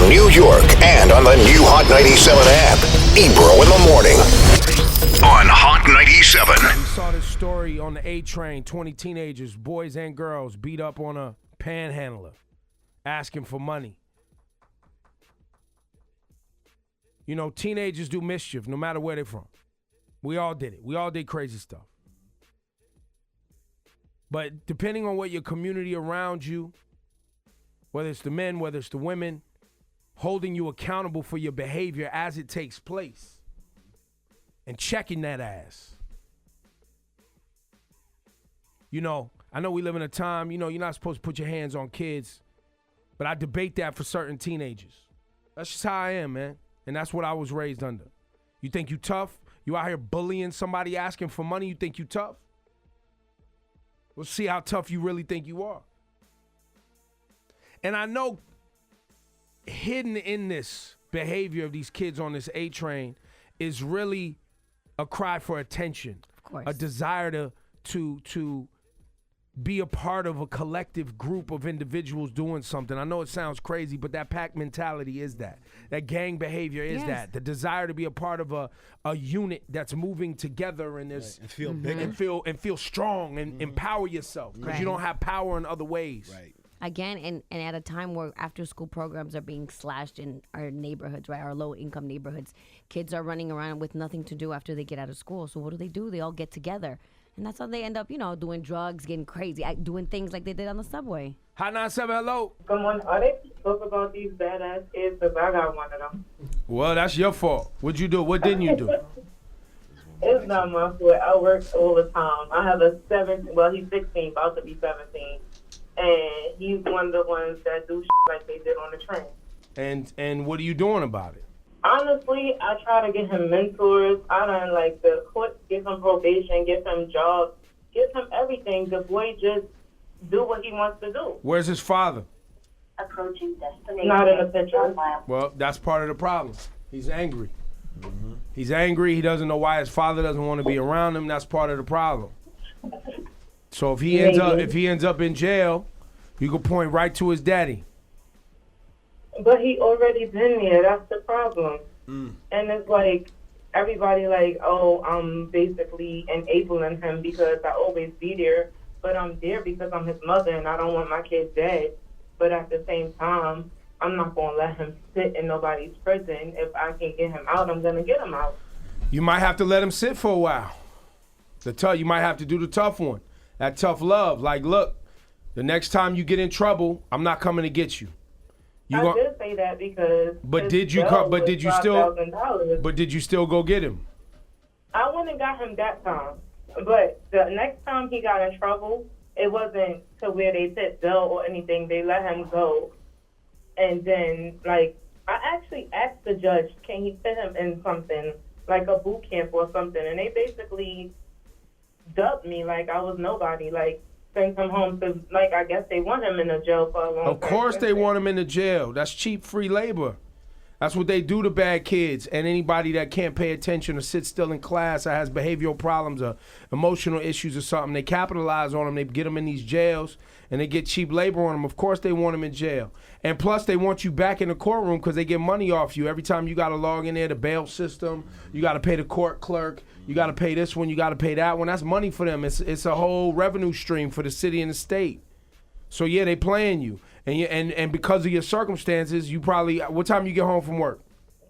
New York and on the new Hot 97 app. Ebro in the morning on Hot 97. We saw this story on the A train. 20 teenagers, boys and girls, beat up on a panhandler, asking for money. You know, teenagers do mischief no matter where they're from. We all did it. We all did crazy stuff. But depending on what your community around you, whether it's the men, whether it's the women, holding you accountable for your behavior as it takes place and checking that ass. You know, I know we live in a time, you know, you're not supposed to put your hands on kids, but I debate that for certain teenagers. That's just how I am, man. And that's what I was raised under. You think you tough? You out here bullying somebody asking for money, you think you tough? We'll see how tough you really think you are. And I know hidden in this behavior of these kids on this A train is really a cry for attention. Of course. A desire to be a part of a collective group of individuals doing something. I know it sounds crazy, but that pack mentality is that. That gang behavior is that. The desire to be a part of a unit that's moving together and there's and feel bigger. And feel strong and empower yourself. Because you don't have power in other ways. Right. Again, and at a time where after-school programs are being slashed in our neighborhoods, right, our low-income neighborhoods, kids are running around with nothing to do after they get out of school. So what do? They all get together. And that's how they end up, you know, doing drugs, getting crazy, doing things like they did on the subway. Hot 97, hello. Come on, are they spoke about these badass kids? Because I got one of them. Well, that's your fault. What'd you do? What didn't you do? It's not my fault. I work all the time. I have a 17, well, he's 16, about to be 17. And he's one of the ones that do like they did on the train. And what are you doing about it? Honestly, I try to get him mentors. I done like the court, give him probation, give him jobs, give him everything. The boy just do what he wants to do. Where's his father? Approaching destination. Not in the picture. Well, that's part of the problem. He's angry. He's angry. He doesn't know why his father doesn't want to be around him. That's part of the problem. So if he ends up in jail, you can point right to his daddy. But he already been there. That's the problem. And it's like everybody like, oh, I'm basically enabling him because I always be there. But I'm there because I'm his mother and I don't want my kid dead. But at the same time, I'm not going to let him sit in nobody's prison. If I can get him out, I'm going to get him out. You might have to let him sit for a while. You might have to do the tough one. That tough love. Like, look, the next time you get in trouble, I'm not coming to get you. I did say that because. But did you still go get him? I went and got him that time. But the next time he got in trouble, it wasn't to where they said bail or anything. They let him go. And then, like, I actually asked the judge, can he put him in something, like a boot camp or something? And they basically dubbed me like I was nobody, like sent him home because, like, I guess they want him in the jail for a long time. Of course they want him in the jail. That's cheap, free labor. That's what they do to bad kids and anybody that can't pay attention or sit still in class or has behavioral problems or emotional issues or something. They capitalize on them. They get them in these jails and they get cheap labor on them. Of course they want them in jail. And plus they want you back in the courtroom because they get money off you. Every time you got to log in there, the bail system, you got to pay the court clerk, you got to pay this one, you got to pay that one. That's money for them. It's a whole revenue stream for the city and the state. So yeah, they playing you. And because of your circumstances, you probably, what time you get home from work?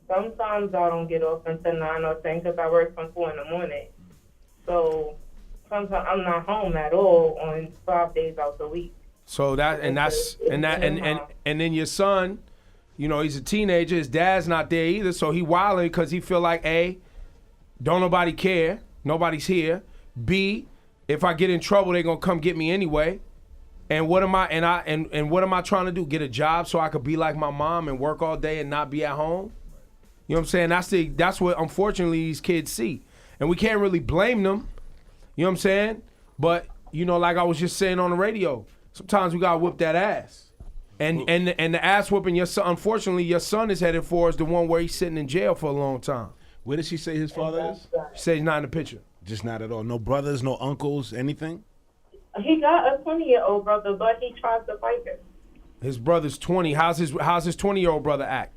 Sometimes I don't get off until 9 or 10 because I work from 4 in the morning. So sometimes I'm not home at all on 5 days out the week. So and then your son, you know, he's a teenager. His dad's not there either, so he wilding because he feel like A, don't nobody care, nobody's here. B, if I get in trouble, they gonna come get me anyway. And what am I trying to do? Get a job so I could be like my mom and work all day and not be at home? You know what I'm saying? That's what unfortunately these kids see. And we can't really blame them. You know what I'm saying? But, you know, like I was just saying on the radio, sometimes we gotta whip that ass. And the ass whooping your son, unfortunately your son is headed for is the one where he's sitting in jail for a long time. Where does she say his father is? She says he's not in the picture. Just not at all. No brothers, no uncles, anything? He got a 20-year-old brother, but he tries to fight him. His brother's 20. How's his 20-year-old brother act?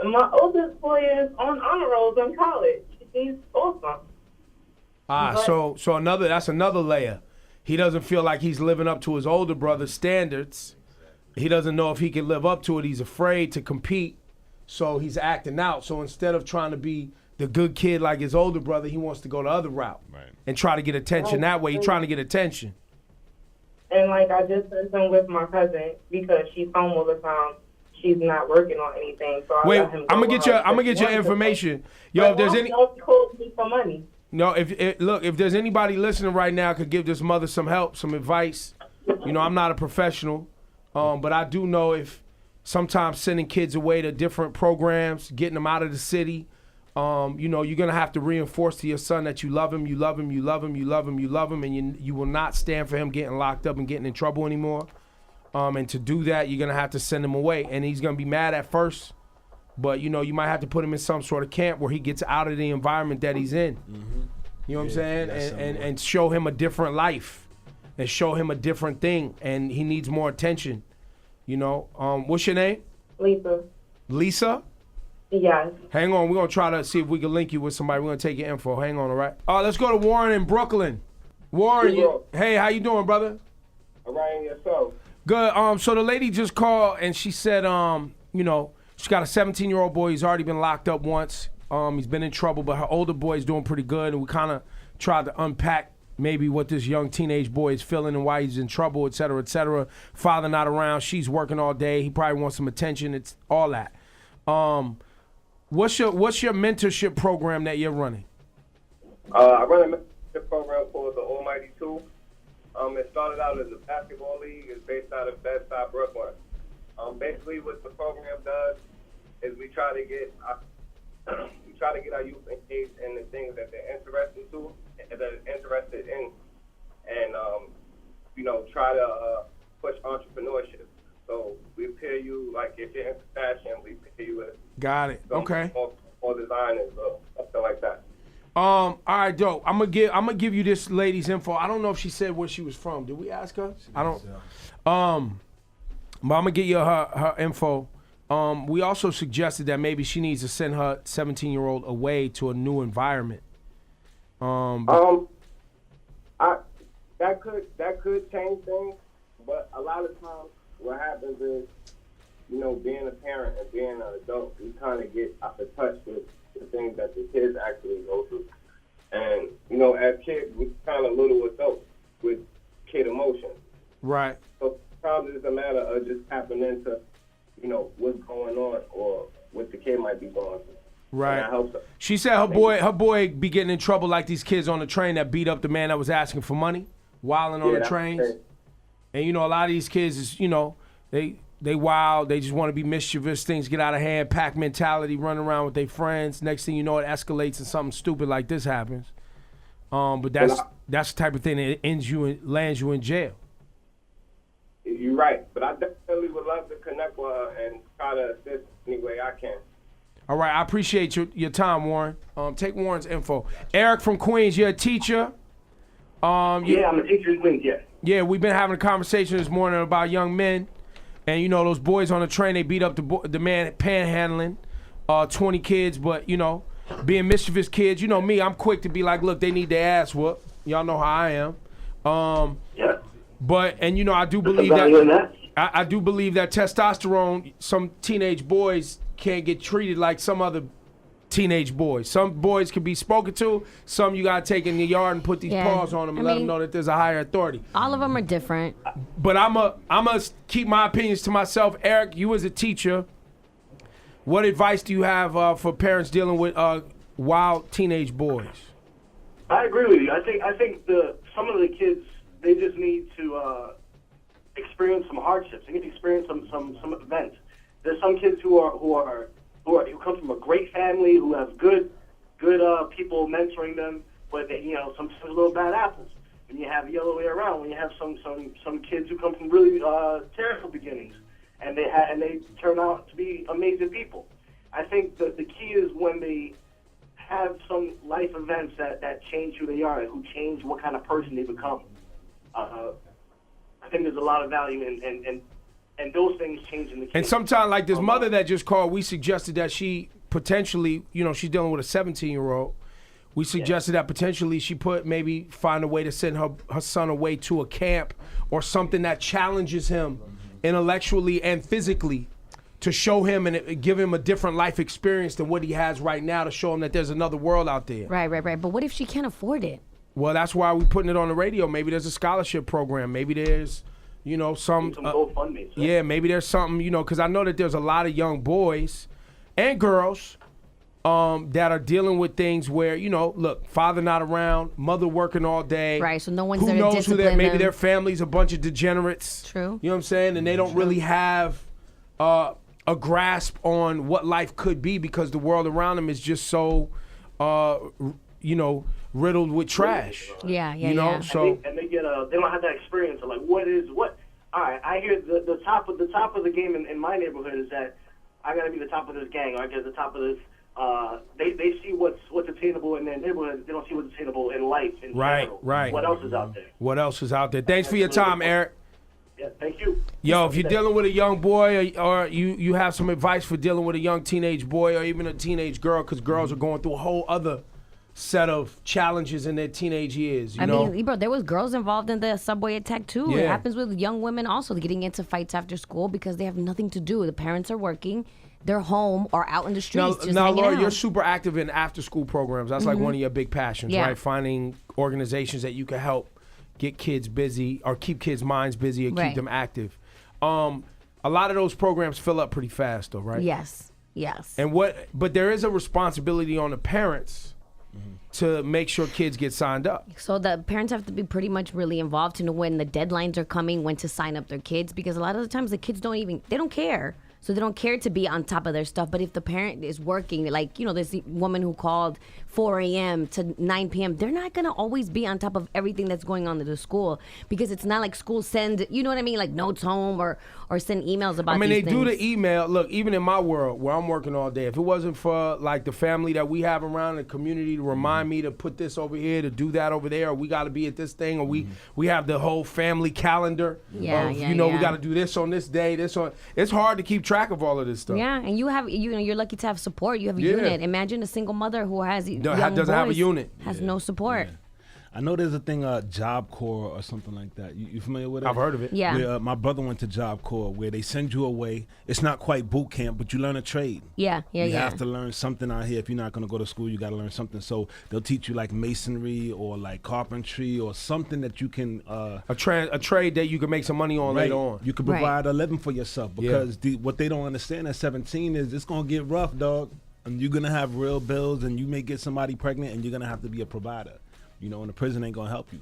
My oldest boy is on honor rolls in college. He's awesome. So that's another layer. He doesn't feel like he's living up to his older brother's standards. He doesn't know if he can live up to it. He's afraid to compete, so he's acting out. So instead of trying to be the good kid like his older brother, he wants to go the other route and try to get attention that way. He's trying to get attention. And like I just sent him with my cousin because she's home all the time. She's not working on anything. So Wait, let him I'm gonna get your information. Yo, if there's any calls me for money. No, if there's anybody listening right now could give this mother some help, some advice. You know, I'm not a professional, but I do know if sometimes sending kids away to different programs, getting them out of the city, you know, you're gonna have to reinforce to your son that you love him, you love him, you love him, you love him, you love him, and you will not stand for him getting locked up and getting in trouble anymore. And to do that, you're gonna have to send him away, and he's gonna be mad at first. But, you know, you might have to put him in some sort of camp where he gets out of the environment that he's in. Mm-hmm. You know what I'm saying? And show him a different life and show him a different thing. And he needs more attention. You know? What's your name? Lisa. Lisa? Yes. Hang on. We're going to try to see if we can link you with somebody. We're going to take your info. Hang on, all right? Let's go to Warren in Brooklyn. Warren, hey, how you doing, brother? All right, yourself. Good. So the lady just called and she said, you know, she's got a 17-year-old boy. He's already been locked up once. He's been in trouble, but her older boy is doing pretty good. And we kind of tried to unpack maybe what this young teenage boy is feeling and why he's in trouble, et cetera, et cetera. Father not around. She's working all day. He probably wants some attention. It's all that. What's your mentorship program that you're running? I run a mentorship program called the Almighty 2. It started out as a basketball league. It's based out of Bed-Stuy, Brooklyn. Basically, what the program does is we try to get our youth engaged in the things that they're interested in, and you know, try to push entrepreneurship. So we pair you, like if you're into fashion, we pair you with. Got it. Okay. Or designers or something like that. All right, dope. I'm gonna give you this lady's info. I don't know if she said where she was from. Did we ask her? I don't. But I'm gonna get you her info. We also suggested that maybe she needs to send her 17-year-old away to a new environment. That could change things, but a lot of times what happens is, you know, being a parent and being an adult, you kind of get out of touch with the things that the kids actually go through. And, you know, as kids, we're kind of little adults with kid emotions. Right. So sometimes it's a matter of just tapping into, you know, what's going on or what the kid might be going through. Right. And that helps her. She said her boy be getting in trouble like these kids on the train that beat up the man that was asking for money, wilding on the trains. And, you know, a lot of these kids is, you know, they wild. They just want to be mischievous. Things get out of hand. Pack mentality. Running around with their friends. Next thing you know, it escalates and something stupid like this happens. But that's the type of thing that lands you in jail. You're right, but I definitely would love to connect with her and try to assist any way I can. All right, I appreciate your time, Warren. Take Warren's info. Eric from Queens, you're a teacher. Yeah, I'm a teacher in Queens. Yeah. Yeah, we've been having a conversation this morning about young men. And, you know, those boys on the train, they beat up the man panhandling, 20 kids. But, you know, being mischievous kids, you know me, I'm quick to be like, look, they need their ass whooped. Y'all know how I am. Yeah. But, and, you know, I do believe that. I do believe that testosterone, some teenage boys can't get treated like some other teenage boys. Some boys can be spoken to. Some you got to take in the yard and put these paws on them and let them know that there's a higher authority. All of them are different. But I'm a keep my opinions to myself. Eric, you as a teacher, what advice do you have for parents dealing with wild teenage boys? I agree with you. I think some of the kids, they just need to experience some hardships. They need to experience some events. There's some kids who come from a great family, who have good people mentoring them, but they, you know, some little bad apples. And you have the other way around when you have some kids who come from really terrible beginnings, and they turn out to be amazing people. I think that the key is when they have some life events that change who they are, who change what kind of person they become. I think there's a lot of value in and those things changing the kid. And sometimes, like this mother that just called, we suggested that she potentially, she's dealing with a 17-year-old. We suggested that potentially she maybe find a way to send her son away to a camp or something that challenges him intellectually and physically, to show him and give him a different life experience than what he has right now, to show him that there's another world out there. Right. But what if she can't afford it? Well, that's why we're putting it on the radio. Maybe there's a scholarship program. Maybe there's, some GoFundMe. Yeah, maybe there's something, because I know that there's a lot of young boys and girls that are dealing with things where, look, father not around, mother working all day. Right, so no one's who there to knows discipline who maybe them. their family's a bunch of degenerates. True. You know what I'm saying? And they don't really have a grasp on what life could be, because the world around them is just so, riddled with trash. Yeah. So and they get they don't have that experience of like what. All right, I hear the top of the game in my neighborhood is that I got to be the top of this gang, or I get the top of this. They see what's attainable in their neighborhood. They don't see what's attainable in life. In general. Right. What else is out there? What else is out there? Thanks for your time, Eric. Yeah, thank you. Yo, if you're dealing with a young boy, or you have some advice for dealing with a young teenage boy or even a teenage girl, because girls are going through a whole other set of challenges in their teenage years. I mean, Ebro, there was girls involved in the subway attack too. Yeah. It happens with young women also, getting into fights after school because they have nothing to do. The parents are working, they're home or out in the streets just now, hanging Laura, out. you're super active in after-school programs. That's like one of your big passions, Yeah. right? Finding organizations that you can help get kids busy, or keep kids' minds busy, or keep Right. them active. A lot of those programs fill up pretty fast, though, right? Yes. But there is a responsibility on the parents to make sure kids get signed up. So the parents have to be pretty much really involved to know when the deadlines are coming, when to sign up their kids, because a lot of the times the kids they don't care. So they don't care to be on top of their stuff. But if the parent is working, like, this woman who called 4 a.m. to 9 p.m., they're not going to always be on top of everything that's going on at the school, because it's not like schools send, like notes home or send emails about these they things. do the email. Look, even in my world where I'm working all day, if it wasn't for like the family that we have around the community to remind me to put this over here, to do that over there, or we got to be at this thing, or we have the whole family calendar. We got to do this on this day, it's hard to keep track of all of this stuff. Yeah, and you're lucky to have support. You have a unit. Imagine a single mother who has doesn't have a unit. Has no support. I know there's a thing, Job Corps or something like that. You familiar with it? I've heard of it. Yeah. Where, my brother went to Job Corps, where they send you away. It's not quite boot camp, but you learn a trade. Yeah. You have to learn something out here. If you're not going to go to school, you got to learn something. So they'll teach you like masonry or like carpentry or something that you can... a trade that you can make some money on later on. You can provide a living for yourself, because what they don't understand at 17 is it's going to get rough, dog. And you're going to have real bills, and you may get somebody pregnant, and you're going to have to be a provider. And the prison ain't going to help you.